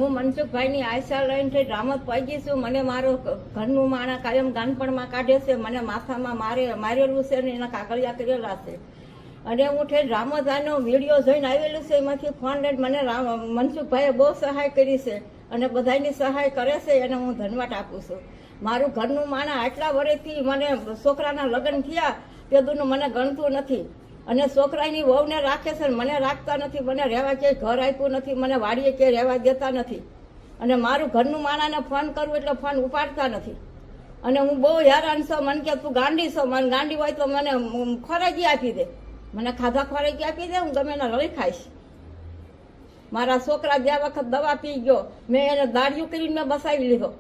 હું મનસુખભાઈની આશા લઈને રામત પહોંચી છું. મને મારો ઘરનું માણા કાયમ ગાનપણમાં કાઢે છે. મને માથામાં મારેલું છે ને એના કાગળિયા કરેલા છે. અને હું ઠેર રામોદાનો વિડીયો જોઈને આવેલું છે. એમાંથી ફોન લઈને મને મનસુખભાઈએ બહુ સહાય કરી છે અને બધાની સહાય કરે છે એને હું ધન્યવાદ આપું છું. મારું ઘરનું માણા આટલા વર્ષથી મને છોકરાના લગ્ન થયા તે દૂરનું મને ગણતું નથી અને છોકરાની વહુને રાખે છે મને રાખતા નથી. મને રહેવા ક્યાંય ઘર આપ્યું નથી, મને વાડીએ ક્યાંય રહેવા દેતા નથી. અને મારું ઘરનું માણાને ફોન કરવું એટલે ફોન ઉપાડતા નથી. અને હું બહુ હેરાન છું. મને કે તું ગાંડી છો, મને ગાંડી હોય તો મને ખોરાકી આપી દે, મને ખાધા ખોરાકી આપી દે, હું ગમે એના લડી ખાઈશ. મારા છોકરા 2 વખત દવા પી ગયો, મેં એને દાડિયું કરીને મેં બસાવી લીધો.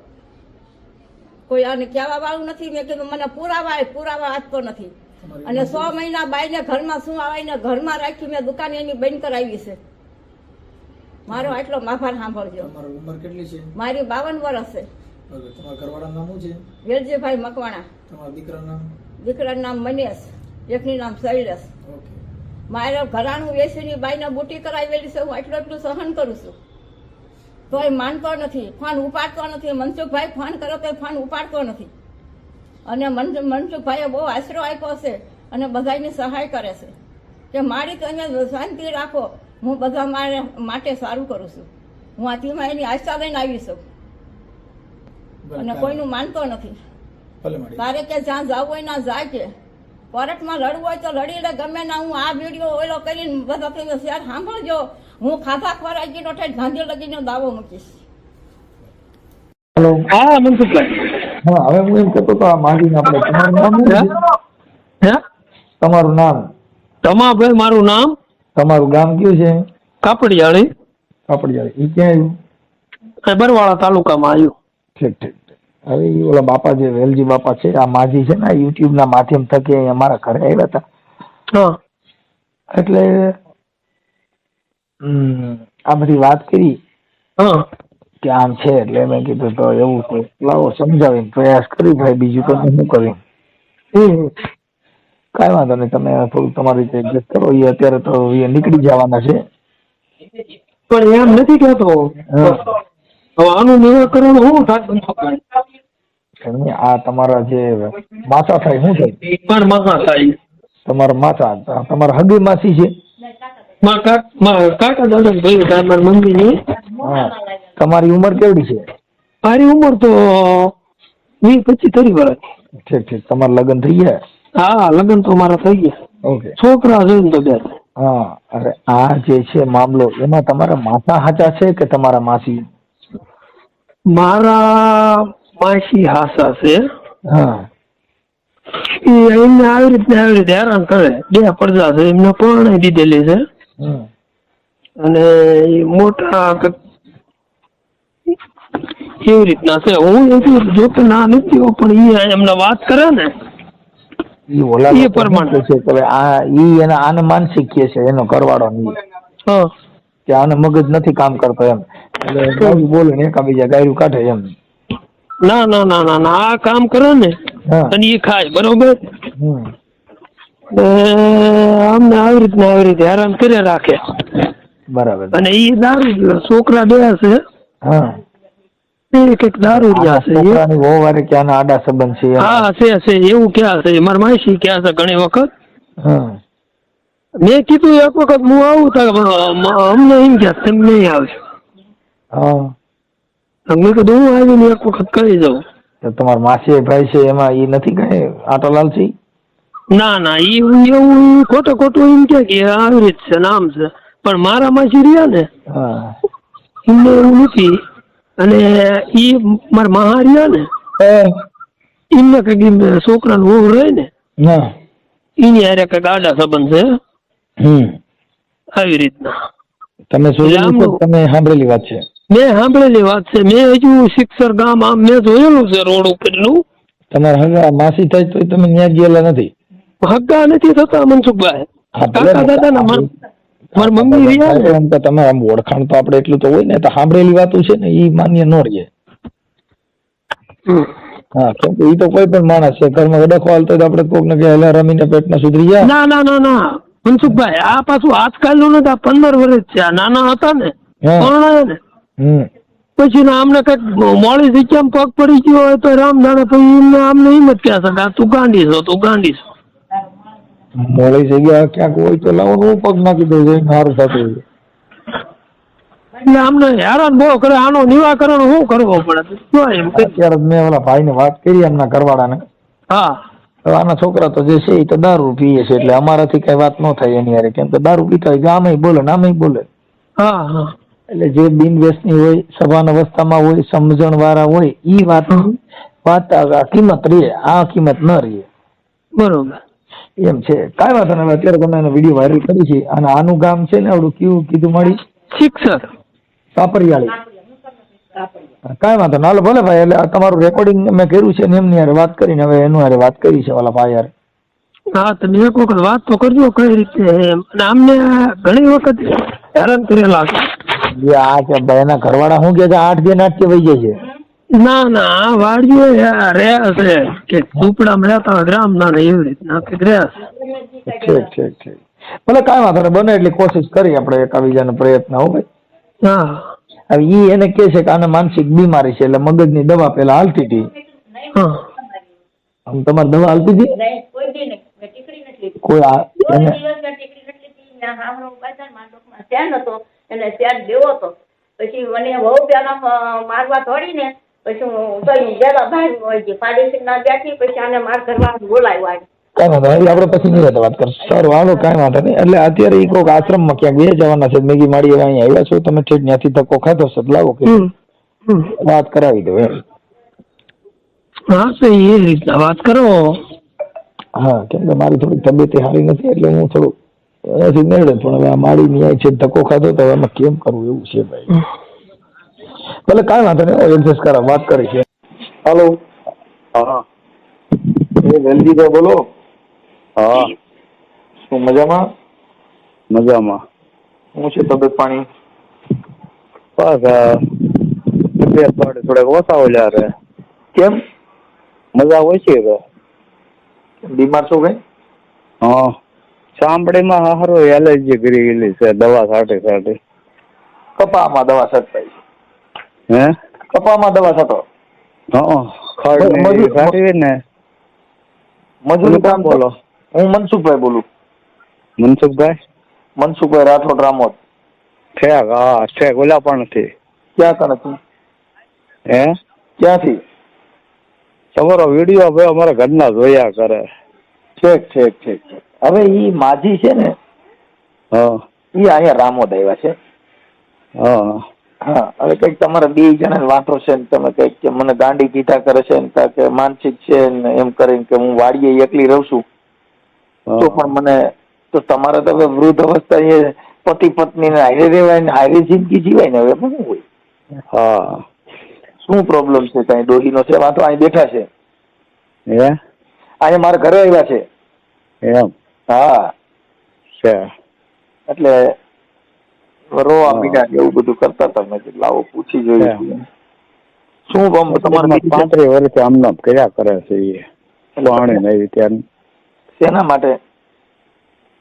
કોઈ આને કહેવા વાળું નથી. મેં કીધું મને પુરાવા આપતો નથી. અને 6 મહિના બાઈને ઘરમાં શું આવીને ઘરમાં રાખી મેં દુકાન એની બંધ કરાવી છે. મારો આટલો આભાર સાંભળજો. ઉંમર કેટલી છે? મારી 52 વર્ષ છે. તમારા ઘરવાળાનું નામ શું છે? વેલજીભાઈ મકવાણા. તમારા દીકરાનું નામ? દીકરાનું નામ મનેશ, એકની નામ શૈલેષ. મારે ઘરાણું વેચીની બાઈને બુટી કરાવેલી છે. હું એટલું સહન કરું છું તોય માનતો નથી, ફોન ઉપાડતો નથી. મનસુખભાઈ ફોન કરો તો ફોન ઉપાડતો નથી. અને મનસુખભાઈએ બહુ આશરો આપ્યો છે અને બધાની સહાય કરે છે કે મારી તમે શાંતિ રાખો, હું બધા માટે સારું કરું છું. હું આ ધીમા એની આશા લઈને આવી છું અને કોઈનું માનતો નથી. તારે કે જ્યાં જવું હોય ના જાય, કે કોર્ટમાં લડવું હોય તો લડી લે ગમે ના. હું આ વિડીયો ઓલો કરીને બધા તમે શેર સાંભળજો. હું ખાધા ખોરાકીનો ઠેઠ ગાંધી લગીનો દાવો મૂકીશ. હેલો, હા મનસુખભાઈ. હા, હવે હું એમ કહેતો તો આ માગીને આપણે તમારું નામ શું છે? તમારું નામ? તમાભાઈ મારું નામ. તમારું ગામ કયું છે? કાપડિયાળી. કાપડિયાળી. એ ક્યાં આવ્યું? બરવાળા તાલુકામાં આવ્યું. ઠીક ઠીક. હવે એ ઓલા બાપા જે વેલજી બાપા છે, આ માજી છે ને, યુટ્યુબ ના માધ્યમ થકી અહીં અમારા ઘરે આવ્યા હતા. હા, એટલે આ બધી વાત કરી હા, કે આમ છે. એટલે મેં કીધું તો એવું છે, લાવો સમજાવીને પ્રયાસ કરી ભાઈ, બીજું તો શું કર્યું. કાંઈ વાંધો નહીં, તમે થોડું તમારી રીતે એડજસ્ટ કરો. એ અત્યારે તો એ નીકળી જવાના છે. પણ એમ નથી કહેતો હવે આનું નિરાકરણ શું થાય? આ તમારા જે માસા થાય શું થાય? પણ માસા થાય. તમારા માસા, તમારા હગી માસી છે? કાકા દાદા ભાઈ મારી મમ્મી ની. હા. તમારી ઉંમર કેવડી છે? મારી ઉંમર તો 20-25-30 વર્ષ. ઠીક ઠીક. તમારા લગ્ન થઈ ગયા? હા, લગ્ન તો મારા થઈ ગયા. ઓકે. છોકરા છે ને તો 2. હા. અરે આ જે છે મામલો, એમાં તમારા માસા હાચા છે કે તમારા માસી? મારા માસી હાસા છે. હા. એમને આવી રીતે હેરાન કરે. 2 પડદા છે, એમને પરણાઈ દીધેલી છે. અને મોટા એવી રીતના છે. હું એટલું જોતો ના નથી, પણ એ એમને વાત કરે ને એ પ્રમાણે છે કે આ એના આને માનસિક કે છે એનો કરવાડો નહીં કે આને મગજ નથી કામ કરતો એમ. એટલે બોલે ને એકાબીજા ગાયરું કાઢે એમ. ના ના ના ના ના, આ કામ કરે ને અને એ ખાય બરોબર. અમને આવી રીતે હેરાન કરી રાખે. બરાબર. અને એ દારૂ છોકરા 2 છે. હા. એક દારૂડિયા છે. છોકરાની વહુ વારે ક્યાં આડા સંબંધ છે? હા છે એવું ક્યાં છે. મારા માસી ક્યાં છે ઘણી વખત. મેં કીધું એક વખત હું આવું તો અમને એમ ક્યાં તમે નહીં આવશો. હા. મેં કીધું હું આવીને એક વખત કરી જાઉં. તો તમારા માસી ભાઈ છે એમાં એ નથી કઈ આટોલાલ છે? ના ના, એવું ખોટું એમ કે આવી રીત છે નામ છે. પણ મારા માસી રહ્યા ને એમને એવું નથી. અને ઈ મારા મહા રહ્યા ને એમને કઈક છોકરાનું વહુ રહે ને એની હારે કઈક આડા સંબંધ છે. આવી રીતના તમે સાંભળેલી વાત છે? મેં સાંભળેલી વાત છે. મેં હજુ શિક્ષર ગામ આમ મેં જોયેલું છે રોડ ઉપરનું. તમારા હગા માસી થાય તો તમે ત્યાં ગયેલા નથી? હગા નથી થતા મનસુખભાઈ. કાકા દાદા ના મારા મમ્મી રહ્યા ને. એમ તો તમે આમ ઓળખાણ તો આપણે એટલું તો હોય ને, તો સાંભળેલી વાતો છે ને એ માન્ય ન રહીએ. હા, કેમ કે એ તો કોઈ પણ માણસ છે ઘરમાં વડખો હાલતો આપણે કોક ને કે હલા રમીને પેટમાં સુધરી જાય. ના ના ના ના મનસુખભાઈ, આ પાછું આજકાલ નું નથી, આ 15 વર્ષ છે. આ નાના હતા ને પરણાયા ને પછી ને આમને કઈક મોડી જગ્યામાં પગ પડી ગયો હોય તો રામ જાણે પછી એમને આમને એમ જ કહે છે તું ગાંડી છો તું ગાંડી છો. મોડી જગ્યા ક્યાંક હોય તો લાવો હું પગ નાખી દઉં છું સારું થતું હોય. એટલે આમને હેરાન બહુ કરે. આનું નિરાકરણ શું કરવો પડે જો એમ કે. અત્યારે મેં ઓલા ભાઈને વાત કરી એમના ઘરવાળાને. હા હવે આના છોકરા તો જે છે એ તો દારૂ પીએ છે એટલે અમારાથી કઈ વાત ન થાય એની હારે, કેમ કે દારૂ પીતા હોય આમેય બોલે ને આમેય બોલે. હા હા એટલે જે બિન વ્યસની હોય, સભાન અવસ્થામાં હોય, સમજણ વાળા હોય ઈ વાત આ કિંમત રહે, આ કિંમત ન રહે. બરોબર એમ છે. કાંઈ વાંધો નહીં. અત્યારે તમે એનો વિડીયો વાયરલ કરી છે અને આનું ગામ છે ને આવડું કેવું કીધું મારી શિક્ષક કાપરિયાળી. કાંઈ વાંધો ના, હાલો ભલે ભાઈ. એટલે આ તમારું રેકોર્ડિંગ મેં કર્યું છે ને એમની હારે વાત કરીને હવે એનું હારે વાત કરી છે ઓલા ભાઈ હારે. હા તમે એક વખત વાત તો કરજો કઈ રીતે એમ. અને આમને ઘણી વખત હેરાન કરેલા છે. જે આ કે ભાઈ એના ઘરવાળા શું કે છે 8 દિન 8 કે વહી જાય છે. ના ના આ વાડીઓ રહ્યા છે કે ઝૂંપડામાં રહેતા હોય ગ્રામ ના એવી રીતના રહ્યા છે. ઠીક ઠીક ઠીક. ભલે કાંઈ વાંધો નહીં, બને એટલી કોશિશ કરી આપણે એકાબીજાનો પ્રયત્ન. હો ભાઈ. હા હવે ઈ એને કહે છે કે આને માનસિક બીમારી છે એટલે મગજની દવા પેલા હાલતી હતી. હા આમ તમારી દવા હાલતી હતી? નહીં, કોઈ દી નહીં. મેં ટીકડી નથી લીધી. કોઈ કોઈ એને દિવસ મેં ટીકડી નથી લીધી. મેં હામરો બજારમાં ડોકમાં સ્ટેન્ડ હતો એને સ્ટેન્ડ દેવો હતો. પછી મને બહુ પેલા મારવા દોડીને પછી હું તો જરા ભાઈ હોય ગઈ પાડોશી ના બેઠી પછી આને માર ઘરમાં બોલાવ્યો આજે. કાંઈ વાંધો નહીં, આપણે પછી નિરાંતે વાત કરશું. સારું હાલો, કાંઈ વાંધો નહીં. એટલે અત્યારે ઈ કોઈક આશ્રમમાં ક્યાંક બે જવાના છે. મેગી માડી હવે અહીંયા આવ્યા છો તમે, ઠેઠ ત્યાંથી ધક્કો ખાધો છે લાવો કે વાત કરાવી દો એમ. હા તો એ રીતના વાત કરો. હા, કેમ કે મારી થોડી તબિયત સારી નથી એટલે હું થોડું એનાથી મેળવે. પણ હવે આ માડી ની છે ધક્કો ખાધો તો હવે એમાં કેમ કરવું એવું છે ભાઈ. ભલે કાંઈ વાંધો નહીં, એડજસ્ટ કરા વાત કરી છે. હાલો. હા એ વેલજીભાઈ બોલો. હા શું મજામાં? મજામાં. શું છે તબિયત પાણી? બસ તબિયત થોડેક ઓછા ઓલ્યા રે. કેમ? મજા ઓછી રે. બીમાર છો કઈ? હા ચામડીમાં હારું એલર્જી કરી ગયેલી છે દવા સાથે. કપામાં દવા છટકાઈ છે. હે કપામાં દવા છટો? હા ખડ સાટી ને. મજૂરી કામ બોલો. હું મનસુખભાઈ બોલું. મનસુખભાઈ રાઠોડ રામોદ. ઠેક હા ઠેક ઓલા પણ નથી. ક્યાં કને તું? હે ક્યાંથી? તમારો વિડીયો ભાઈ અમારા ઘરના જોયા કરે. ઠીક. હવે ઈ માજી છે ને, હા ઈ અહીંયા રામોદ આવ્યા છે. હા હા, હવે કઈક તમારા 2 જણા વાતો છે ને તમે કઈક કે મને ગાંડી કીધા કરે છે ને કે માનસિક છે ને એમ કરીને કે હું વાડીએ એકલી રહું છું તો પણ મને તો તમારે તો હવે વૃદ્ધ અવસ્થા એ પતિ પત્ની ને હારે રહેવાય ને હારે જિંદગી જીવાય ને હવે શું હોય? હા શું પ્રોબ્લેમ છે? કઈ ડોહીનો છે વાતો અહીં બેઠા છે? હે અહીંયા મારા ઘરે આવ્યા છે. એમ હા છે એટલે રોવા મીડા એવું બધું કરતા હતા. મેં કીધું લાવો પૂછી જોયું. શું તમારે 35 વર્ષથી આમનો કર્યા કરે છે એ પાણી નવી ત્યાં. શેના માટે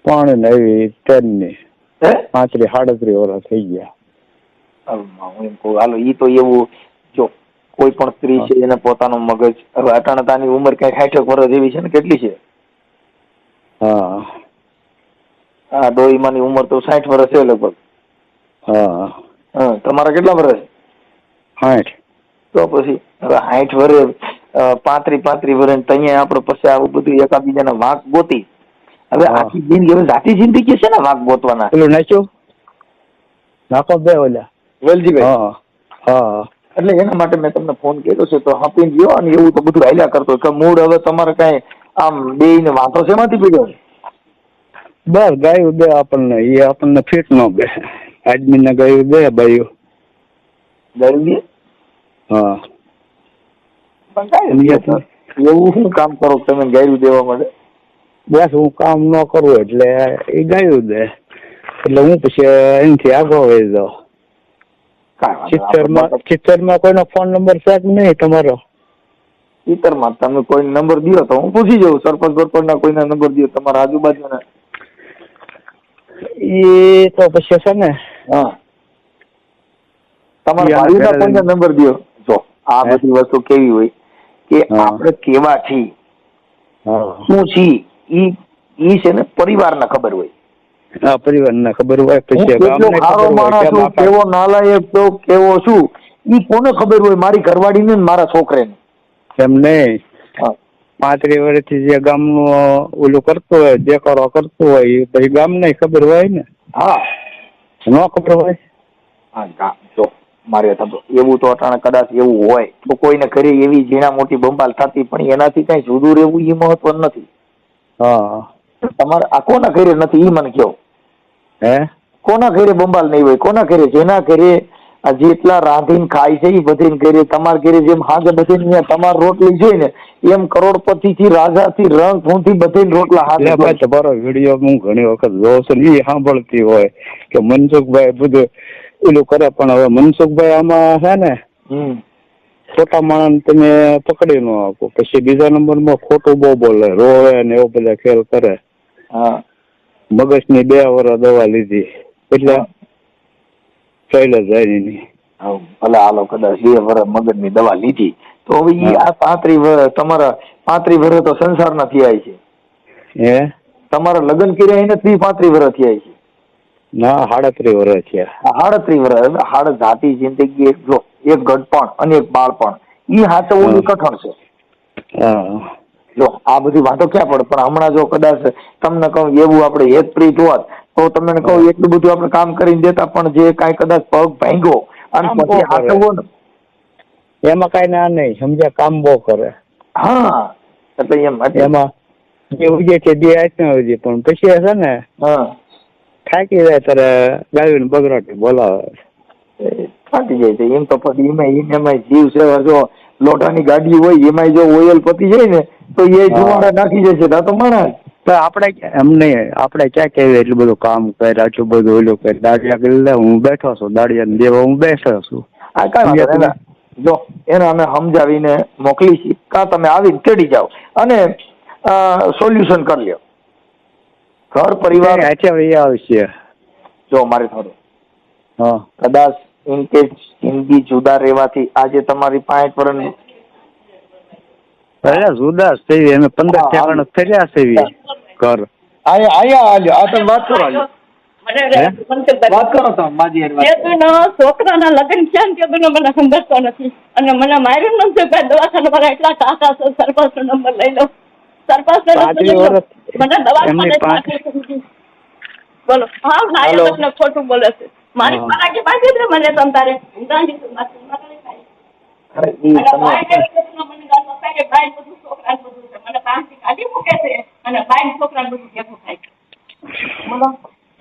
પાણી નવી ટ્રેનની? હે 35-38 વર્ષ થઈ ગયા. હું એમ કહું હાલો ઈ તો એવું જો કોઈ પણ સ્ત્રી છે એને પોતાનું મગજ હવે અટાણતાની ઉંમર કઈ 60 વર્ષ જેવી છે ને કેટલી છે? હા હા ડોહીમાની ઉંમર તો 60 વર્ષ છે લગભગ. હા તમારા કેટલા વર્ષ? 60. તો પછી હવે 60 વર્ષ 35 વર્ષ ત્યાં આપણે પછી આવું બધું એકાબીજાના વાંક ગોતી. હવે આખી જિંદગી હવે જાતિ જિંદગી છે ને વાંક ગોતવાના. પેલું નાખ્યું નાખો બે ઓલા વેલજીભાઈ. હા હા એટલે એના માટે મેં તમને ફોન કર્યો છે તો હાપીને ગયો અને એવું તો બધું હાલ્યા કરતો કે મૂળ હવે તમારે કઈ આમ બેયને વાંધો શેમાંથી પીડ્યો? બસ ગાયું બે આપણને એ આપણને ફિટ ન બે આદમી ને ગાયું બે બાયું ગાયું દે? હા પણ કાંઈ એવું શું કામ કરો તમે ગાયું દેવા માટે? બસ હું કામ ન કરું એટલે એ ગાયું દે એટલે હું પછી એનાથી આગળ વહી જાઉં. ચિત્તરમાં કોઈનો ફોન નંબર છે કે નહીં તમારો? ચિત્તરમાં તમે કોઈ નંબર દો તો હું પૂછી જાઉં. સરપંચ ના કોઈના નંબર દો તમારા આજુબાજુના? એ તો પછી છે ને હા તમારા ભાઈના કોઈને નંબર દો. જો આ બધી વસ્તુ કેવી હોય કે આપણે કેવા છીએ, શું છીએ, ઈ છે ને પરિવારને ખબર હોય. હા, પરિવારને ખબર હોય. પછી કેટલો સારો માણસ છું, કેવો નાલાયક છો, કેવો છું, ઈ કોને ખબર હોય? મારી ઘરવાળીને ને મારા છોકરાને. એમ નહીં, 35 વર્ષથી જે ગામનું ઓલું કરતો હોય, દેખાડો કરતો હોય, એ પછી ગામને ખબર હોય ને. હા, ન ખબર હોય. હા, જો મારે એવું તો અટાણે કદાચ એવું હોય તો કોઈને ઘરે એવી ઝીણા મોટી બંબાલ થતી, પણ એનાથી કઈ જુદું રહેવું એ મહત્વ નથી. હા, તમારે આ કોના ઘરે નથી ઈ મને કહો. હે, કોના ઘરે બંબાલ નહીં હોય? કોના ઘરે? જેના ઘરે આ જેટલા રાંધીને ખાય છે એ બધી ઘરે, તમારા ઘરે જેમ હાજે બધી તમારે રોટલી જોઈ ને એમ કરોડપતિ થી રાજા થી રંગ ફૂંથી બધી રોટલા હાજર. તમારો વિડીયો હું ઘણી વખત જોઉં છું, એ સાંભળતી હોય કે મનસુખભાઈ બધું ઓલું કરે, પણ હવે મનસુખભાઈ આમાં છે ને ખોટા માણસ તમે પકડી ન આપો, પછી બીજા નંબરમાં ખોટું બહુ બોલે, રોવે ને એવો બધા ખેલ કરે. હા, મગજની 2 વર્ષ દવા લીધી એટલે ચાલ જાય નહીં. ભલે હાલો કદાચ 2 વર્ષ મગજની દવા લીધી તો હવે આ 35 વર્ષ તમારા 35 વર્ષ તો સંસારના થયા છે. હે, તમારા લગ્ન કર્યા એને 35 વર્ષ થયા છે. ના, 37 વર્ષ થયા. 38 વર્ષ. હાડ જાતિ જિંદગી એક ગઢપણ અને એક બાળપણ, ઈ હાચવવું કઠણ છે. જો આ બધી વાતો ક્યાં પડે? પણ હમણાં જો કદાચ તમને કહું એવું આપણે હેતપ્રીત હોત તો તમને કહું એટલું બધું આપણે કામ કરી દેતા, પણ જે કાંઈ કદાચ પગ ભાંગ્યો અને પછી હાચવવો ને એમાં કઈ ના નહીં, સમજ્યા? કામ બહુ કરે. હા, એટલે એમાં જે ઉજે છે 2 આઈટમ, પણ પછી છે ને થાકી જાય ત્યારે ગાયું બગરાટી બોલાવે, ફાટી જાય છે. એમ તો પછી એમાં જીવ છે. જો લોટાની ગાડી હોય એમાં જો ઓઇલ પતી જાય ને તો એ ધુમાડા નાખી જશે. તો માણસ આપણે એમ નહીં, આપણે ક્યાં કેવી એટલું બધું કામ કરે, આટલું બધું ઓલું કરે, દાડિયા કરી લે. હું બેઠો છું, દાડિયા દેવા હું બેઠો છું. આ કાંઈ જો એને અમે સમજાવીને મોકલી છીએ, કાં તમે આવીને તેડી જાઓ અને સોલ્યુશન કરી લ્યો. ઘર પરિવાર આવશે. જો મારે થોડું કદાચ ઇન કેસ હિન્દી જુદા રહેવાથી આજે તમારી 5 વર્ષ જુદા થઈ, અમે 15 ઠેકાણા ફર્યા છે ઘર. આ તમે વાત કરો, વાત કરો તો છોકરાના લગ્ન થયા ને તે મને સમજતો નથી અને મને માર્યું નથી. દવાખાના પર એટલા ટાકા છે, સરપંચ નો નંબર લઈ લો, સરપંચ મને દવાખાને બોલો. હા, નાયક ખોટું બોલે છે. મારી ફરાકી બાકી છે મને તમ તારે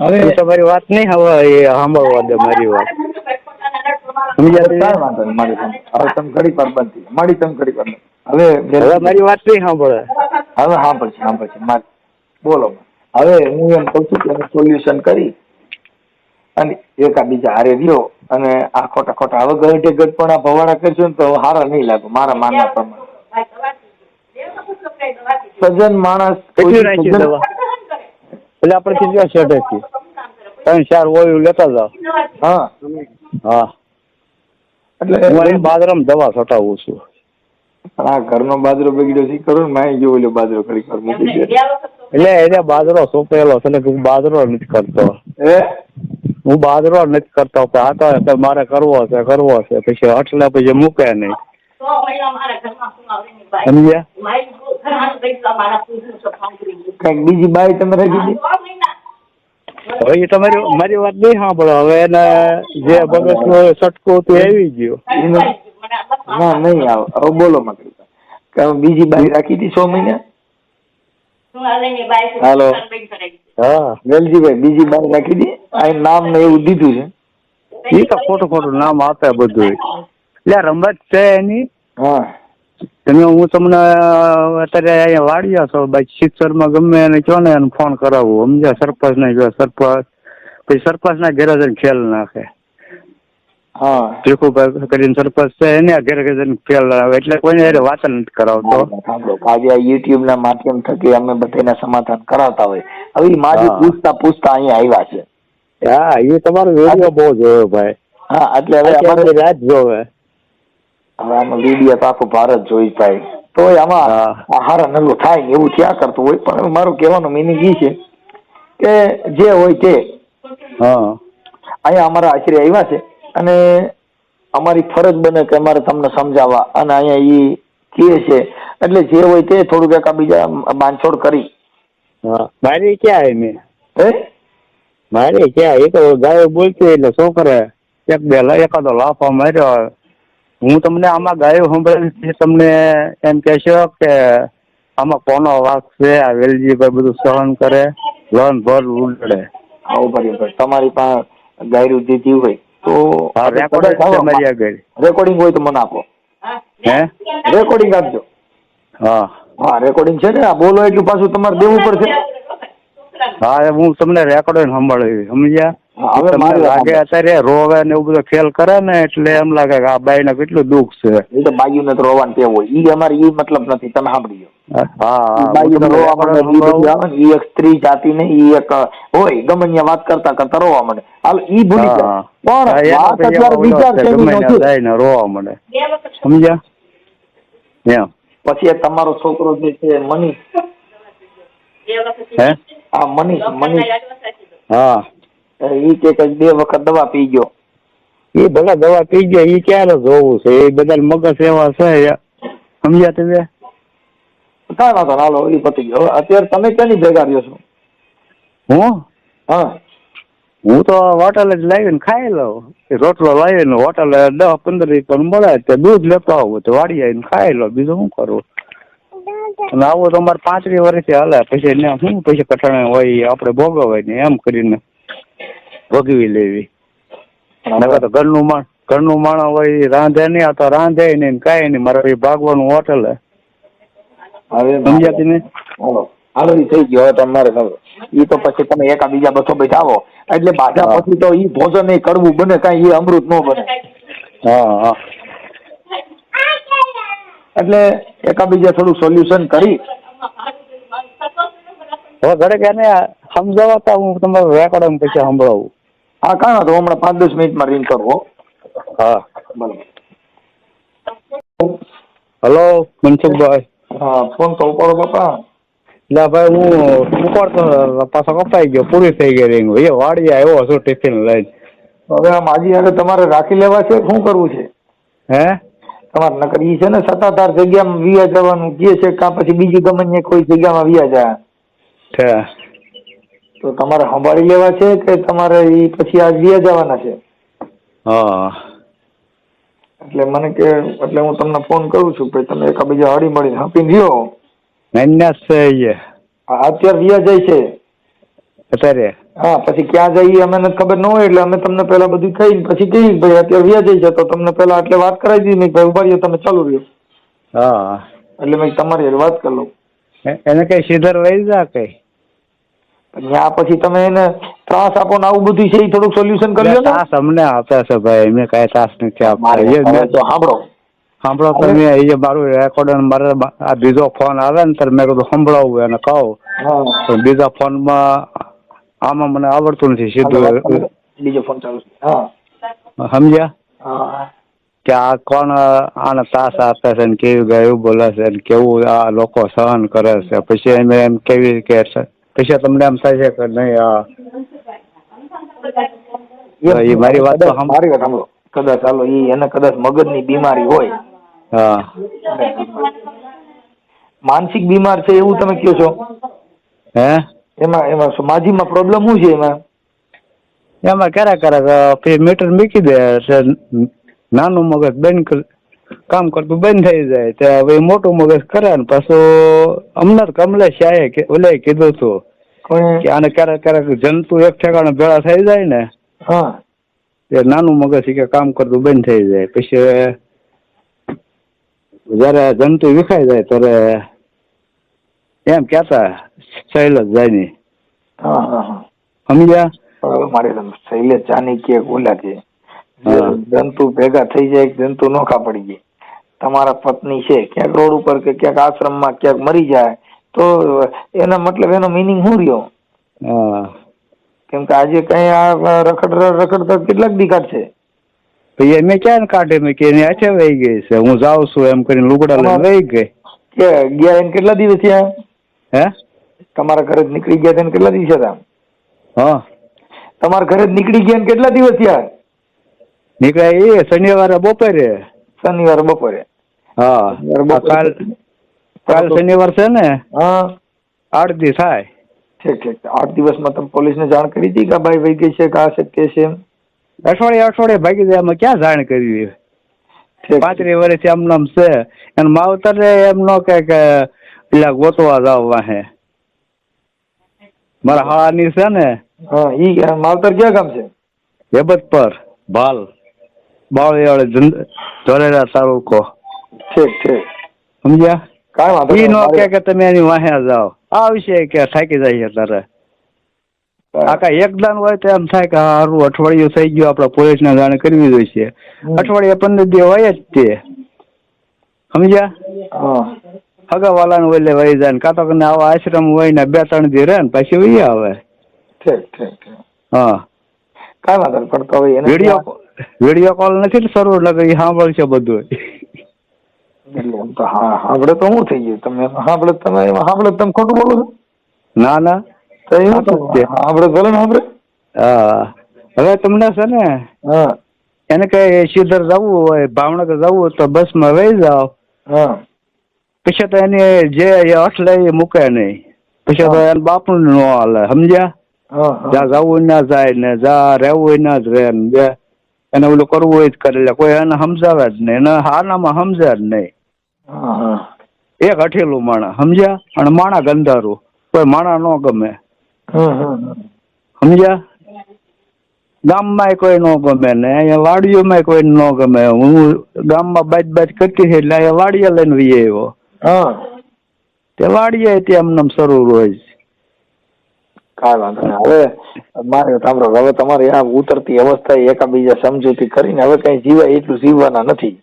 હવે તમારી વાત નહીં, હવે એ સાંભળવા દે મારી વાત. હવે મારી વાત નહીં સાંભળે. હવે સાંભળશે. બોલો. હવે હું એમ કઉ છું કે સોલ્યુશન કરી અને બીજા હારે રહ્યો અને આ ખોટા હવે ગઢે ગઢ પણ આ ભવાડા કરશો ને તો હારા નહીં લાગે મારા માનવા પ્રમાણે. સજ્જન માણસ એટલે આપણે કેટલા શેઠે છીએ 3-4 ઓયું લેતા જાવ. હા, એટલે હું બાજરામાં દવા છટાવું છું. આ ઘરનો બાજરો બગડ્યો છે કરું ને માય જો ઓલો બાજરો કરી મૂકી દે. એટલે એને બાજરો સોંપેલો છે, હું બાજરો નથી કરતો. હું બાજરો નથી કરતો. આ તો મારે કરવો છે પછી એટલે પછી મૂકે નહીં. સમજ્યા? કઈક બીજી બાઈ તમે રાખી દીધી. હવે એ તમારી મારી વાત નહીં સાંભળો. હવે એને જે બગસનો સટકો તો આવી ગયો. ના નહીં આવે. હવે બોલો માં બીજી બાઈ રાખી હતી 6 મહિના. હાલો, હા વેલજીભાઈ, બીજી બાઈ રાખી હતી. આ નામ ને એવું દીધું છે. એ તો ખોટું નામ આપે બધું. એટલે રમત છે એની. હા, હું તમને અત્યારે અહીંયા વાડિયા છો, બાકી શિક્ષણમાં ગમે એને કહો ને એને ફોન કરાવવું. સમજ્યા? સરપંચ ને કહો, સરપંચ પછી સરપંચ ના ઘેરે જઈને ખેલ નાખે. હા, ભીખુભાઈ કરીને સરપંચ છે એને ઘેરે જઈને ખેલ નાખે, એટલે કોઈને વાત નથી કરાવતો. આજે આ યુટ્યુબ ના માધ્યમ થકી અમે બધાના સમાધાન કરાવતા હોય. હવે મારી પૂછતા અહીંયા આવ્યા છે. હા, એ તમારો વિડીયો બહુ જોયો ભાઈ. હા એટલે હવે અત્યારે અમારે રાત જોવે. હવે આમાં વિડીયો તો આખું ભારત જોઈ ભાઈ, તોય આમાં હા હારા નલ્લું થાય ને એવું થયા કરતું હોય. પણ મારું કહેવાનો મિનિંગ એ છે કે જે હોય તે હા અહીંયા અમારા આશરે આવ્યા છે અને અમારી ફરજ બને કે અમારે તમને સમજાવવા, અને અહીંયા ઈ કહે છે એટલે જે હોય તે થોડુંક એકાબીજા બાંધછોડ કરી. હા મારી ક્યાં હે મેં હે મારે ક્યાં, એ તો ગાયો બોલતી એટલે શું કરે, એક બે એકાદો લાફો માર્યો. હું તમને આમાં ગાયો સંભળાવી તમને એમ કહેશો કે આમાં કોનો વાંક છે? આ વેલજીભાઈ બધું સહન કરે, લન ભર ઉડે. આવું બરાબર તમારી પાસે ગાયરું દીધી હોય તો હા રેકોર્ડ છે મારી આગળ. રેકોર્ડિંગ હોય તો મને આપો. હે રેકોર્ડિંગ આપજો. હા હા રેકોર્ડિંગ છે ને, આ બોલો એટલું પાછું તમારે દેવું પડશે. હા હું તમને રેકોર્ડ સંભાળવી, સમજ્યા? હા, હવે તમને મારી વાત લાગે અત્યારે રોવે ને એવું બધું ખેલ કરે ને એટલે એમ લાગે કે આ બાઈ ને કેટલું દુઃખ છે. એ તો બાયુને તો રોવાનું ટેવ હોય, ઈ અમારે ઈ મતલબ નથી, તમે સાંભળી લો. હા બાયુને રોવા માંડે ઈ બધું આવે ને, ઈ એક સ્ત્રી જાતિ ને ઈ એક હોય ગમે ત્યાં વાત કરતા કરતા રોવા માંડે. હાલ ઈ ભૂલી જાય પણ વાત અત્યારે વિચાર છે રોવા માંડે, સમજ્યા? એમ પછી એક તમારો છોકરો જે છે મનીષ, હે હા મનીષ હા ઈ કે કઈક 2 વખત દવા પી ગયો. એ બધા દવા પી ગયા, એ ક્યારે જોવું છે? એ બધા મગજ એવા છે, સમજ્યા તમે? કાંઈ વાંધો હાલો એ પતી ગયો. અત્યારે તમે ક્યાંની ભેગા રહ્યો છો? હું હા હું તો હોટલે જ લાવીને ખાઈ લઉં. રોટલો લાવીને હોટલે 10-15 રૂપિયા મળે તે દૂધ લેતો આવું તો વાડી આવીને ખાઈ લો, બીજું શું કરવું? અને આવું તો અમારે 35 વર્ષથી હાલે. પછી એને શું પછી કઠણ હોય આપણે ભોગવાય ને એમ કરીને ભોગવી લેવી. નકર તો ઘરનું માણસ હોય રાંધે નહીં, આ તો રાંધે નહીં કાંઈ નહીં, મારે ભાગવાનું હોટલે. હવે સમજ્યા ને? હાલો ઈ થઈ ગયો. હવે તમારે ઈ તો પછી તમે એકાબીજા બસો બેઠાવો એટલે બાધા પછી તો ઈ ભોજન એ કડવું બને, કાંઈ ઈ અમૃત ન બને. હા હા એટલે એકાબીજા થોડું સોલ્યુશન કરી હવે ઘરે એને સમજાવતા હું તમારું રેકોર્ડ પછી સંભળાવું. હા કાંઈ વાંધો, હમણાં 5-10 મિનિટમાં રિંગ કરવો. હા બરાબર. હલો મનસુખભાઈ. હા ફોન તો ઉપાડો બાપા. એટલે ભાઈ હું ઉપાડતો પાછો કપાઈ ગયો, પૂરી થઈ ગઈ રિંગ. એ વાડી આવ્યો છું ટિફિન લઈને. હવે આમ આજે આગળ તમારે રાખી લેવા છે, શું કરવું છે? હે તમારે નકર ઈ છે ને સત્તાધાર જગ્યામાં વિયા જવાનું કહે છે, કાં પછી બીજી ગમે કોઈ જગ્યામાં વિયા જાય છે તો તમારે સંભાળી લેવા છે કે તમારે ઈ પછી આજ વિયા જવાના છે? હા એટલે મને કે એટલે હું તમને ફોન કરું છું કે તમે એકાબીજા હળી મળીને હપીને રહ્યો. નાન્યા છે એ અત્યારે વિયા જાય છે. અત્યારે હા પછી ક્યાં જઈએ અમે નથી ખબર ન હોય એટલે અમે તમને પેલા બધું કહીને પછી કહીએ ભાઈ અત્યારે વિયા જાય છે તો તમને પેલા એટલે વાત કરાવી દીધી ભાઈ ઉભા રહ્યો તમે ચાલુ રહ્યો. હા એટલે મેં તમારી હારે વાત કરી લઉં. એને કઈ સીધર લઈ જા કઈ ત્યાં પછી તમે એને ત્રાસ આપો ને આવું બધું છે એ થોડુંક સોલ્યુશન કરી લો ને. ત્રાસ અમને આપે છે ભાઈ, મેં કઈ ત્રાસ નથી આપતા. સાંભળો તમે એ મારું રેકોર્ડ મારે આ બીજો ફોન આવે ને ત્યારે મેં કીધું સંભળાવું એને કહું, પણ બીજા ફોનમાં આમાં મને આવડતું નથી સીધું. બીજો ફોન ચાલુ છે. સમજ્યા હા કે આ કોણ આને ત્રાસ આપે છે ને કેવી ગાયું બોલે છે ને કેવું આ લોકો સહન કરે છે. પછી એમ કેવી કે પછી તમને એમ થાય છે કે નહીં એ મારી વાત તો સાંભળો. કદાચ ચાલો એને કદાચ મગજની બીમારી હોય. હા માનસિક બીમાર છે એવું તમે કહો છો? હે એમાં માજીમાં પ્રોબ્લેમ શું છે? એમાં ક્યારેક મીટર મૂકી દે નાનું મગજ બંધ કામ કરતું બંધ થઈ જાય ત્યાં હવે મોટું મગજ કરે ને પાછું અમને કમલેશ શાહે ઓલે કીધું હતું કે આને ક્યારેક જંતુ એક ઠેકાણે ભેળા થઈ જાય ને એ નાનું મગજ કે કામ કરતું બંધ થઈ જાય. પછી જયારે જંતુ વિખાઈ જાય ત્યારે એમ કેતા શૈલેષ જાની. સમજ્યા? મારે શૈલેષ જાની કે ઓલા કે જંતુ ભેગા થઈ જાય, જંતુ નોખા પડી જાય. તમારા પત્ની છે ક્યાંક રોડ ઉપર કે ક્યાંક આશ્રમમાં ક્યાંક મરી જાય તો એના મતલબ એનો મિનિંગ શું રહ્યો? કેમ કે આજે કઈ આ રખડતા કેટલાક દીકાટ છે. તો એ મેં ક્યાં કાઢે મેં કે એની હાથે વહી ગઈ છે, હું જાઉં છું એમ કરીને લુગડા લઈને વહી ગઈ. કે ગયા એને કેટલા દિવસ થયા? હે તમારા ઘરે નીકળી ગયા તેને કેટલા દિવસ થયા? હા તમારા ઘરે નીકળી ગયા કેટલા દિવસ થયા? નીકળ્યા એ શનિવારે બપોરે. શનિવારે બપોરે. હા કાલ શનિવાર છે ને? હા 8 દી થાય. ઠીક ઠીક. 8 દિવસમાં તમે પોલીસને જાણ કરી હતી કે ભાઈ વહી ગઈ છે કે આ શક્ય છે એમ? અઠવાડિયે ભાગી જાય, એમાં ક્યાં જાણ કરવી? 35 વર્ષથી આમ નામ છે અને માવતરે એમ ન કે પેલા ગોતવા જાવ વાહે. મારા હાળાની છે ને. હા ઈ માવતર ક્યાં ગામ છે? હેબત પર ભાલ બાવળિયાળે ધોલેરા તાલુકો. ઠીક ઠીક. સમજ્યા? કાંઈ વાંધો ઈ નહીં. નો કે તમે એની વાહે જાઓ. આ વિશે કે થાકી જાય છે તારે. આખા એકદાન હોય તો એમ થાય કે સારું અઠવાડિયું થઈ ગયું, આપડે પોલીસ ને જાણ કરવી જોઈશે. અઠવાડિયે 15 દી હોય જ તે. સમજ્યા? હગાવાલા ને ઓલે વહી જાય, કાં તો કને આવા આશ્રમ હોય ને 2-3 દી રહે ને પછી વહી આવે. ઠીક ઠીક. હા કાંઈ વાંધો નહીં. પણ તો હવે એને વિડીયો કોલ નથી શરૂ લગે સાંભળશે બધું. હા સાંભળે તો શું થઈ ગયું? તમે સાંભળે તમે ખોટું બોલો છો? ના ના સાંભળે ભલે ને સાંભળે. હા હવે તમને છે ને હા એને કઈ સીધર જવું હોય, ભાવનગર જવું હોય તો બસમાં વહી જાઓ. હા પછી તો એને જે અઠ લઈ મૂકે નહીં, પછી તો એને બાપુ ન હાલે. સમજ્યા? જ્યાં જવું ના જાય ને જ્યાં રહેવું હોય ના જ રહે ને એને ઓલું કરવું હોય જ કરે. કોઈ એને સમજાવે જ નહીં, એને હાનામાં સમજે જ નહીં. એક અઠેલું માણા. સમજ્યા? અને માણા ગંધારું, કોઈ માણા ન ગમે. સમજ્યા? ગામમાં કોઈ ન ગમે ને અહીંયા વાડીઓમાં કોઈ ન ગમે. હું ગામમાં બાજ કરતી હતી એટલે અહીંયા વાડીએ લઈને વી આવ્યો. તે વાડીએ ત્યાં એમને શરૂ રોજ. કાંઈ વાંધો નહીં. હવે મારે સાંભળો, હવે તમારે આ ઉતરતી અવસ્થા એકાબીજા સમજૂતી કરીને હવે કઈ જીવાય એટલું જીવવાના નથી.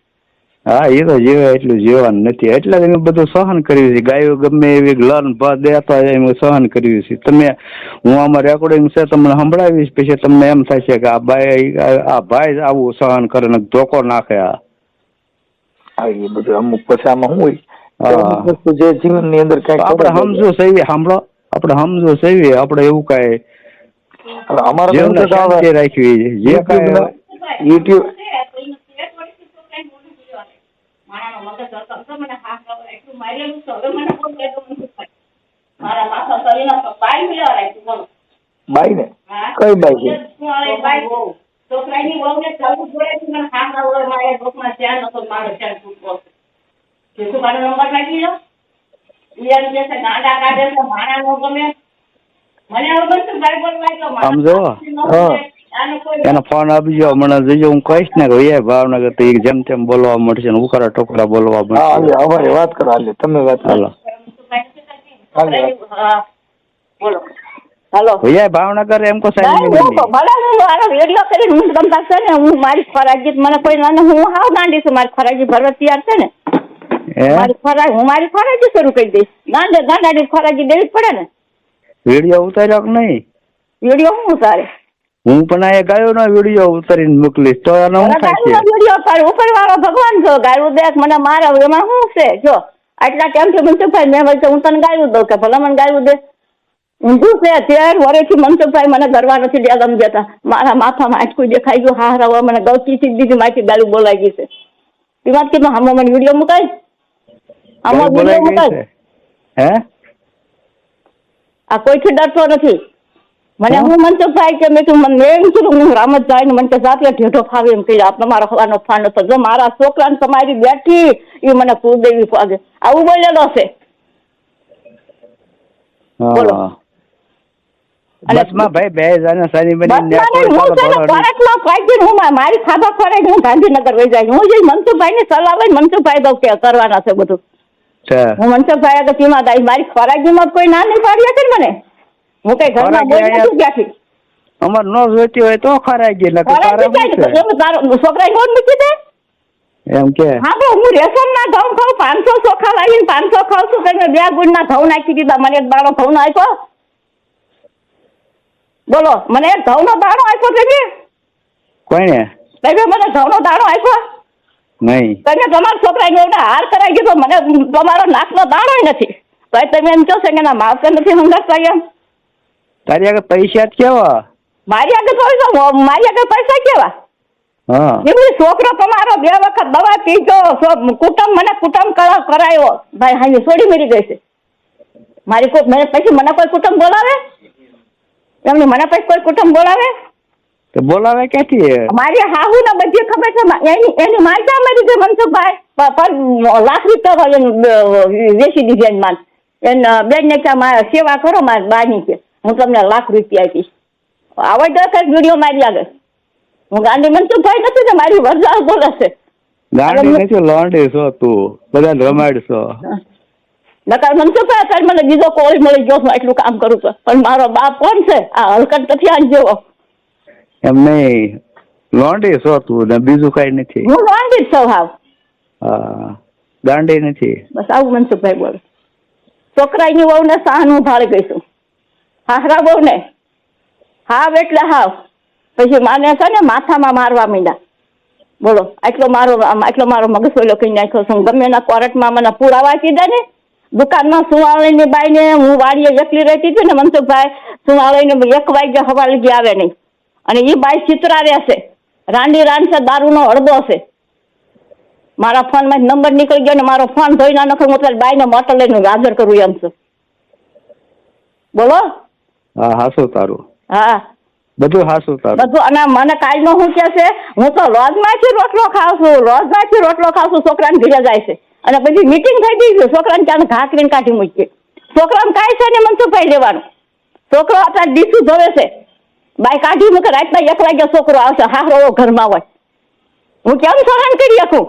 હા એ તો જીવાય એટલું જીવવાનું નથી, એટલે અમે બધું સહન કર્યું છે. ગાયો ગમે એવી લન ભાત દેતા એમ સહન કર્યું છે. તમે હું આમાં રેકોર્ડિંગ છે તમને સંભળાવીશ, પછી તમને એમ થશે કે આ ભાઈ આવું સહન કરે ને ધોકો નાખે. એ બધું અમુક પછી આમાં શું હોય જે જીવન ની અંદર કઈ આપણે સમજો સહી સાંભળો, આપણે સમજો સહી આપણે એવું કઈ અમારા શાંતિ રાખવી જે કઈ યુટ્યુબ બાઈ ને કઈ બાઈ છે? છોકરાની વહુ ને ચાલુ જોડે મને હાથ આવે મારે ડોકમાં ધ્યાન નતો મારો ધ્યાન તૂટતો કે તું મારો નંબર નાખી લો. ઈયાર જે છે ગાંડા કાઢે છે માણા નો ગમે મને હવે બધું ભાઈ બોલવાય તો સમજો એનો ફોન આપજો મને જજો. હું કહીશ ને કે એ ભાવનગર તો જેમ તેમ બોલવા મળશે ને ઉકારા ટોકરા બોલવા મળશે. અમારે વાત કરો. હાલે તમે વાત કરો. બોલો. હાલો ભૈયા ભાવનગર એમ કો સાહેબ રેડિયો કરીને હું ગમતા છે ને હું મારી ફરાજી મને કોઈ નાને હું હાવ ગાંડી છું. મારી ફરાજી ભરવા તૈયાર છે ને મારી ફરાજી શરૂ કરી દઈશ. ગાંડાની ફરાજી દેવી જ પડે ને. વિડીયો ઉતાર્યો કે નહીં? વિડીયો હું ઉતારે? હું પણ આ ગાયો નો વિડીયો ઉતારીને મોકલીશ તો એનો હું થાય છે? વિડીયો ઉતારે ઉપર વાળો ભગવાન છો. ગાયું દેખ મને મારે એમાં શું છે? જો આટલા ટાઈમથી મનસુખભાઈ મેં વચ્ચે હું તને ગાયું દઉં કે ભલા મને ગાયું દે. ઊંધું છે 13 વર્ષથી મનસુખભાઈ મને ગરવા નથી દેતા સમજતા. મારા માથામાં આટકું દેખાઈ ગયું. હા રવા મને ગૌતી થી દીધી માથી ગાલું બોલાઈ ગઈ છે. એમાં કે આમાં મને વિડીયો મુકાય, આમાં વિડીયો મુકાય. હે આ કોઈથી ડરતો નથી. મને હું મનસુખભાઈ કે મેં કીધું હું રામતભાઈ ને મને કે જાતે ઢેઢો ફાવે એમ કહી આપણે મારો હવાનો ફાન હતો. જો મારા છોકરાને તમારી બેઠી એ મને કુળદેવી પાગે આવું બોલેલો છે. બોલો. બસમાં ભાઈ બે જણા સાની બની મારી ખાધા ખોરાક હું ગાંધીનગર વહી જાય. હું જે મનસુખભાઈ ને સલાહ મનસુખભાઈ દઉં કે કરવાના છે બધું. હું મનસુખભાઈ આગળ સીમા દાઈ મારી ખોરાકીમાં કોઈ ના નહીં પાડી શકે મને. હું કઈ ઘરમાં બોલી નથી ત્યાંથી. અમાર નો જોઈતી હોય તો ખરાગી છોકરા નોટ મૂકી દે એમ કે. હા હું રેશન ના ઘઉં ખાઉં 500 ચોખા લાવીને 500 ખાઉં છું કે 2 ગુણ ના ઘઉં નાખી દીધા. મને એક દાડો ઘઉં નો આપ્યો? બોલો મને એક ઘઉં નો દાણો આપ્યો છે? કોઈને તમે મને ઘઉંનો દાણો આપ્યો? નહીં. તમે તમારા છોકરાને એવડા હાર કરાવી દીધો, મને તમારો નાકનો દાણો નથી. તો તમે એમ કહો છો કે એના માવતર નથી સમજાતા એમ? તારી આગળ પૈસા જ કેવા? મારી આગળ પૈસા કેવા? હા. એમની છોકરો તમારો 2 વખત દવા પીજો, કુટુંબ મને કુટુંબ કરાયો ભાઈ, હા છોડી મરી ગઈ છે મારી. પછી મને કોઈ કુટુંબ બોલાવે? એમની મને પછી કોઈ કુટુંબ બોલાવે? તો બોલાવે ક્યાંથી? મારી હાહુ ને બધી ખબર છે. એની માતા મરી ગઈ મનસુખભાઈ, પર લાખ રૂપિયા વેચી દીધી એની માન. એને બેન ને સેવા કરો મારી બાની કે હું તમને લાખ રૂપિયા આપીશ. આવડ દસ વિડીયો મારી આગળ. હું ગાંધી મનસુખભાઈ નથી ને, મારી વરજાળ બોલે છે. ગાંડી નથી, લોંડી છો તું, બધા રમાડશો. નકર મનસુખભાઈ અત્યારે મને બીજો કોઈ મળી ગયો, હું એટલું કામ કરું છું. પણ મારો બાપ કોણ છે? આ હલકટ નથી આજ જેવો. એમ નહીં, લોંડી છો તું ને બીજું કઈ નથી. હું લોંડી જ છું હાવ. હા, ગાંડી નથી. બસ આવું મનસુખભાઈ બોલે. છોકરાની વહુ ને સાનું ભાળી ગઈ છું, હાહરા બહુ ને હાવ એટલે હાવ. પછી માને છે ને માથામાં મારવા માંડ્યા. બોલો, આટલો મારો મગજ ઓલો કરી નાખ્યો છું. ગમે એના કોર્ટમાં મને પુરાવા કીધા ને. દુકાનમાં સુવાળીની બાઈને હું વાડીએ એકલી રહેતી હતી ને મનસુખભાઈ, સુવાળીને 1 વાગ્યા હવાલી આવે નહીં. અને એ બાઈ ચિત્રા રહેશે, રાંડી રાંડ છે, દારૂનો હળદો છે. મારા ફોનમાં નંબર નીકળી ગયો ને મારો ફોન ધોઈ ના નખો, હું બાઈને મોટર લઈને હાજર કરું એમ છું. બોલો. હા, હાસું તારું. હા, બધું હાસું તારું. બધું. અને મને કાલનો શું કે છે, હું તો રોજમાંથી રોટલો ખાઉં છું, છોકરાને ઘરે જાય છે. અને બધી મીટિંગ થઈ ગઈ છે, છોકરાને ત્યાં ઘા કરીને કાઢી મૂકી. છોકરાને કાંઈ છે ને મનસુખભાઈ લેવાનું. છોકરો અત્યારે ડીસું ધોવે છે, બાઈ કાઢી મૂકે. રાતના 1 વાગ્યા છોકરો આવશે, હારો ઘરમાં હોય. હું કેમ સહન કરી શકું?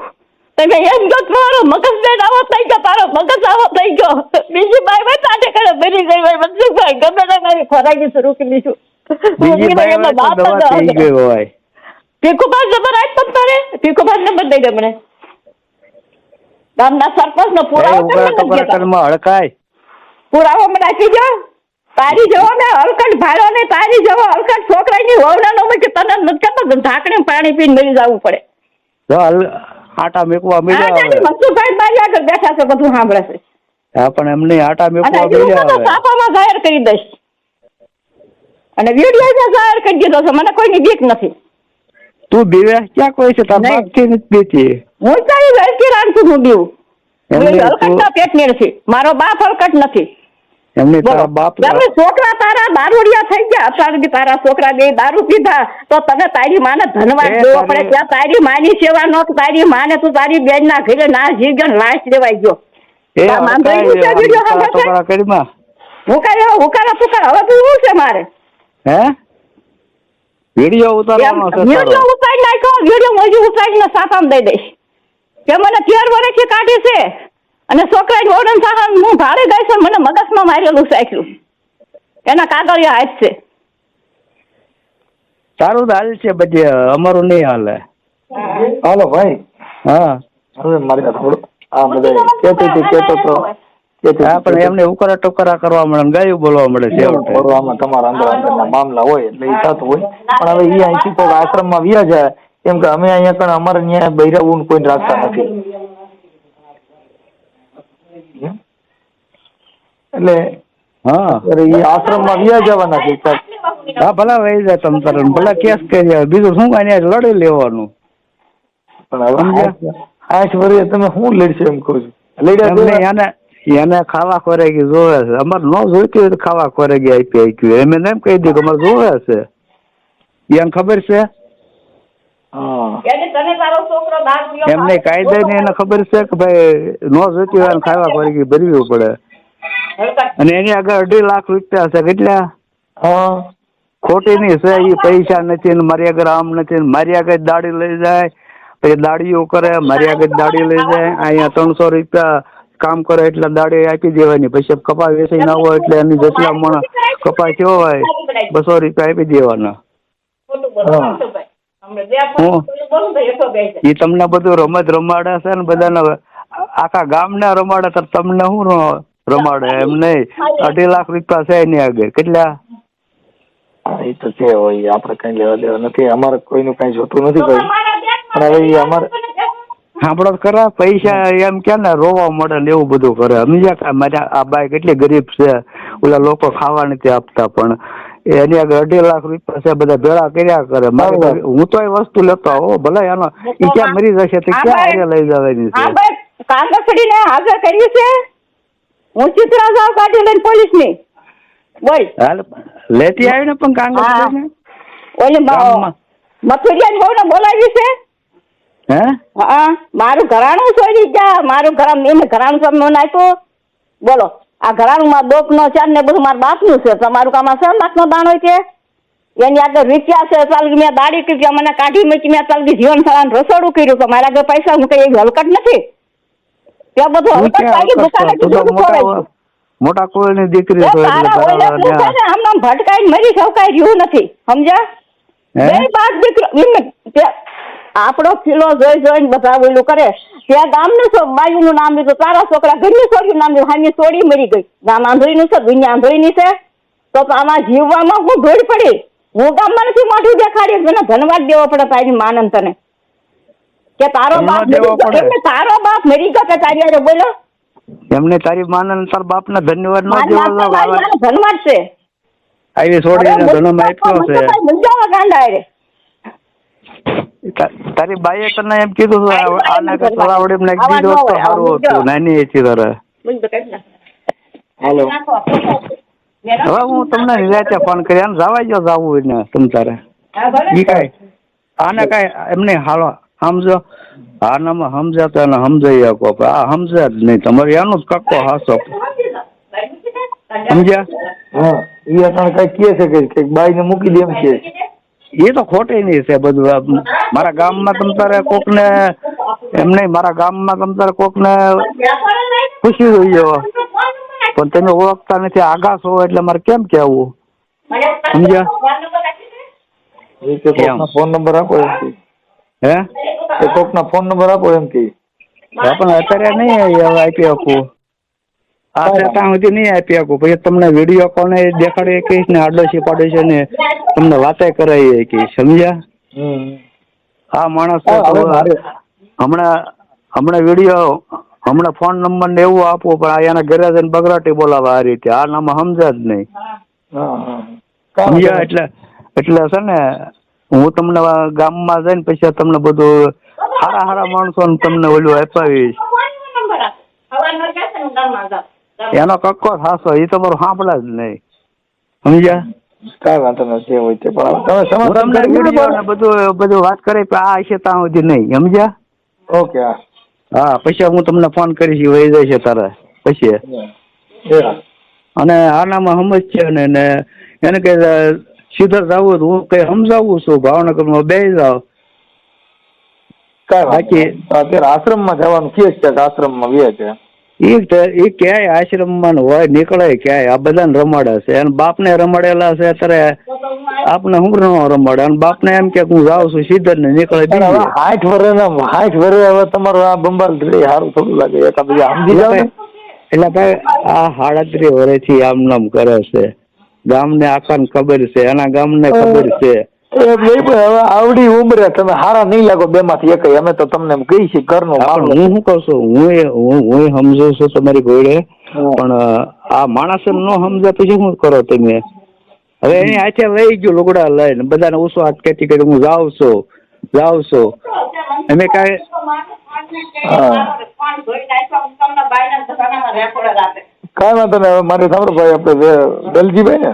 તમે એમ કહો તમારો મગજ બેન આવો થઈ ગયો, તારો મગજ આવો થઈ ગયો. બીજી બાઈ ભાઈ તાટે કરે બની ગઈ ભાઈ મનસુખભાઈ, ગમે તે મારી ખોરાકી શરૂ કરી દીધું. બીજી બાઈ હોય તો દવા થઈ ગઈ હોય. પીકુભાઈ નંબર આપ તમ તારે, પીકુભાઈ નંબર દઈ દે મને. ગામના સરપંચ નો પુરાવો હડકાય, પુરાવો મને આપી દો. તારી જેવો ને હલકટ ભાડો ને તારી જેવો હલકટ છોકરાની વહુના નો કે તને નથી કરતો, ઢાંકણી પાણી પીને મરી જવું પડે. આટા મેકવા મળ્યા. મનસુખભાઈ મારી આગળ બેઠા છે, બધું સાંભળે છે. હા, પણ એમને આટા મેકવા મળ્યા. છાપામાં જાહેર કરી દઈશ અને વિડીયો જાહેર કરી દીધો છે. મને કોઈની બીક નથી. તું બીવે ક્યાં કોઈ છે? તાર બાપ થી નથી બીતી. હું તારી વેલકી રાણ છું, હું બીવું. હલકટ ના પેટ નીડ છે, મારો બાપ હલકટ નથી. એમને તારા બાપ છોકરા તારા દારૂડિયા થઈ ગયા. અત્યારે તારા છોકરા 2 દારૂ પીધા તો તને તારી માને ધન્યવાદ દેવો પડે. ત્યાં તારી માની સેવા નો, તારી માને તું તારી બેન ના ઘરે ના જીવ ગયો, લાશ લેવાઈ ગયો. હવે તું શું છે મારે? હે, વિડીયો ઉતારવાનો છે? વિડીયો ઉતારી નાખ્યો, વિડીયો હજુ ઉતારીને સાપામાં દઈ દઈશ કે મને 13 વર્ષથી કાઢી છે. અને છોકરાની ઓરડન સાહન હું ભાડે ગઈ છું, મને મગજમાં મારેલું છે એટલું. એના કાગળિયા હાથ છે. તારું તો હાલ છે, બધી અમારું નહીં હાલે. હાલો ભાઈ. હા, હવે મારી થોડું આ બધા કેતો તો પણ એમને ઉકરા ટોકરા કરવા મળે, ગાયું બોલવા મળે છે. આમાં તમારા અંદરના મામલા હોય એટલે એ થતું હોય. પણ હવે એ અહીંથી કોઈ આશ્રમમાં વ્યા જાય, કેમ કે અમે અહીંયા કણ અમારે ત્યાં બૈરાવું કોઈ રાખતા નથી. એટલે હા, એ આશ્રમમાં વ્યા જવાના છે. હા, ભલા વહી જાય તમ તારે, ભલા કેસ કરી આવે, બીજું શું કઈ લડી લેવાનું. પણ હવે 8 વર્ષે તમે શું લડશો એમ કહું છું. એને ખાવા ખોરાકી જોવે છે. અમારે ન જોઈતી હોય તો ખાવા ખોરાકી આપી એમ એમ કહી દે કે અમારે જોવે છે. એને ખબર છે એમને કાયદે ને એને ખબર છે કે ભાઈ ન જોઈતી હોય ખાવા ખોરાકી ભરવી પડે. અને એની આગળ 2.5 લાખ રૂપિયા છે. કેટલા? ખોટી ની છે. એ પૈસા નથી ને મારી આગળ આમ નથી ને મારી આગળ દાડી લઈ જાય, પછી દાડીઓ કરે, મારી આગળ દાડી લઈ જાય. અહીંયા 300 રૂપિયા કામ કરે એટલે દાડી આપી દેવાની. પછી કપા વેચાઈ ના હોય એટલે એની જેટલા મણ કપા થયો હોય 200 રૂપિયા આપી દેવાના. એ તમને બધું રમત રમાડે છે ને, બધાને આખા ગામને રમાડે તો તમને શું રમાડે? એમ નહીં, 2.5 લાખ રૂપિયા છે એની આગળ. કેટલા? એ તો છે હોય, આપડે કઈ લેવા દેવા નથી. અમારે કોઈનું કઈ જોતું નથી ભાઈ. પણ હવે ઈ અમારે સાંભળો તો ખરા, પૈસા એમ કે ને રોવા મળે ને એવું બધું કરે. સમજ્યા કે મારા આ બાઈ કેટલી ગરીબ છે, ઓલા લોકો ખાવા નથી આપતા, પણ એની આગળ 2.5 લાખ રૂપિયા છે, બધા ભેળા કર્યા કરે. મારે હું તો એ વસ્તુ લેતો આવો, ભલે એનો ઈ ક્યાં મરી જશે તો ક્યાં હારે લઈ જવાની છે. હા ભાઈ, કાગળડીને હાજર કર્યું છે. હું ચિત્રા જાવ કાઢી લઈને પોલીસ ની બોલ હાલ લેતી આવી ને પણ કાંગળ ઓલી મથુરિયા બહુ ને બોલાવી છે. હે હા, મારું ઘરાણું છોડી જા, મારું ઘરાણું એને ઘરાણું તમે મને આપ્યું. બોલો, આ ઘરાણું માં દોક નો ચાર ને બધું મારા બાપ નું છે. તમારું કામ 7 લાખ નો દાણો છે. એની આગળ રીત્યા છે, ચાલ મેં દાડી કરી, મને કાઢી મૂકી, મેં ચાલ જીવન સારા રસોડું કર્યું. તો મારા આગળ પૈસા હું કઈ હલકટ નથી. ત્યાં બધું હલકટ લાગી દુકાને મોટા કોઈ ની દીકરી આમ ભટકાઈ મરી સવકાઈ રહ્યું નથી. સમજ્યા? બે બાપ દીકરો આપણો કિલો જોઈને બધા ઓલું કરે. ત્યાં ગામનું બાયુ નું નામ લીધું, તારા છોકરા ઘરની છોડી નામ લીધું, હાની છોડી મરી ગઈ. ગામ આંધળી નું છે, દુનિયા આંધળી ની છે. તો આમાં જીવવામાં હું ધોડ પડી. હું ગામમાં નથી મોઢું દેખાડી, મને ધન્યવાદ દેવો પડે તારી માનન તને કે તારો બાપ મરી ગયો કે તારી યારે બોલો એમને તારી માનન તાર બાપ ને ધન્યવાદ ન દેવો. ધન્યવાદ છે આવી છોડીને ધનમ આપ્યો છે. ગાંડા રે તારી બાઈએ તને એમ કીધું આને કે તળાવડી ને દીધો તો સારું હતું, નાની હતી તારે. હાલો, હવે હું તમને નિરાતે ફોન કરી આમ જવા જો જવું ને તમ તારે ઈ કાંઈ આને કાંઈ એમને હાલો સમજો. આનામાં સમજાતો એને સમજાઈ શકો, આ સમજે જ નહીં. તમારે એનું જ કક્કો હાસો. સમજ્યા? હા, ઈ અટાણે કઈ કહે છે કે બાઈ ને મૂકી દે એમ છે. એ તો ખોટી નહીં છે બધું. મારા ગામમાં તમ તારે કોક ને એમ નહીં, મારા ગામમાં તમ તારે કોક ને ખુશી હોય એવો, પણ તમે ઓળખતા નથી, આગા છો એટલે મારે કેમ કેવું. સમજ્યા? ફોન નંબર આપો એમ કે. હે કોક ના ફોન નંબર આપો એમ કે. પણ અત્યારે નહીં આપી શકું. આ ત્યાં સુધી નહીં આપી શકું. પછી તમને વિડીયો કોને દેખાડી કહીશ ને, આડોશી પાડોશી ને તમને વાતે કરાવી કહીશ. સમજ્યા? આ માણસ હમણાં વિડીયો હમણાં ફોન નંબર ને એવું આપવું, પણ એના ઘરે જઈને બગડાટી બોલાવે આ રીતે. આ નામ સમજ્યા જ નહીં. સમજ્યા? એટલે છે ને હું તમને ગામમાં જઈને પછી તમને બધું સારા માણસો તમને ઓલું અપાવીશ. એનો કક્કો થાશો એ તમારું સાંભળે જ નહીં. સમજ્યા? કાંઈ વાંધો નથી, હોય તે પણ તમે બધું વાત કરી આ હશે ત્યાં સુધી નહીં. સમજ્યા? ઓકે. હા, પછી હું તમને ફોન કરીશ, વહી જાય છે તારે પછી. અને આનામાં સમજ છે ને એને કઈ સીધા જવું હું કઈ સમજાવું છું, ભાવનગરમાં બેસી જાવ. બાકી અત્યારે આશ્રમમાં જવાનું કે છે, આશ્રમમાં વ્યા છે. એ ક્યાંય આશ્રમમાં હોય નીકળે ક્યાંય, આ બધાને રમાડે છે. અને બાપને રમાડેલા છે અત્યારે આપને હું ન રમાડે. અને બાપને એમ કે હું જાઉં છું સીધા ને નીકળે. 60 વર્ષ હવે તમારું આ બંબાલ સારું થોડું લાગે એકા બીજા સમજી જાવ ને. એટલે ભાઈ આ 37 વર્ષથી આમ નામ કરે છે. ગામને આખાને ખબર છે, એના ગામને ખબર છે. હવે આવડી ઉંમરે તમે હારા નહીં લાગો બે માંથી એક. અમે તો તમને કહી છીએ ઘરનું. હું શું કઉ છું, હું સમજુ છું તમારી ઘોડે, પણ આ માણસ ન સમજે પછી શું કરો તમે? હવે એની હાથે લઈ ગયો લુગડા લઈને બધાને ઓછો અટકેથી કરી હું જાઉં છું. અમે કાંઈ કાંઈ વાંધો નહીં. હવે મારે સાંભળો ભાઈ, આપણે દલજીભાઈ ને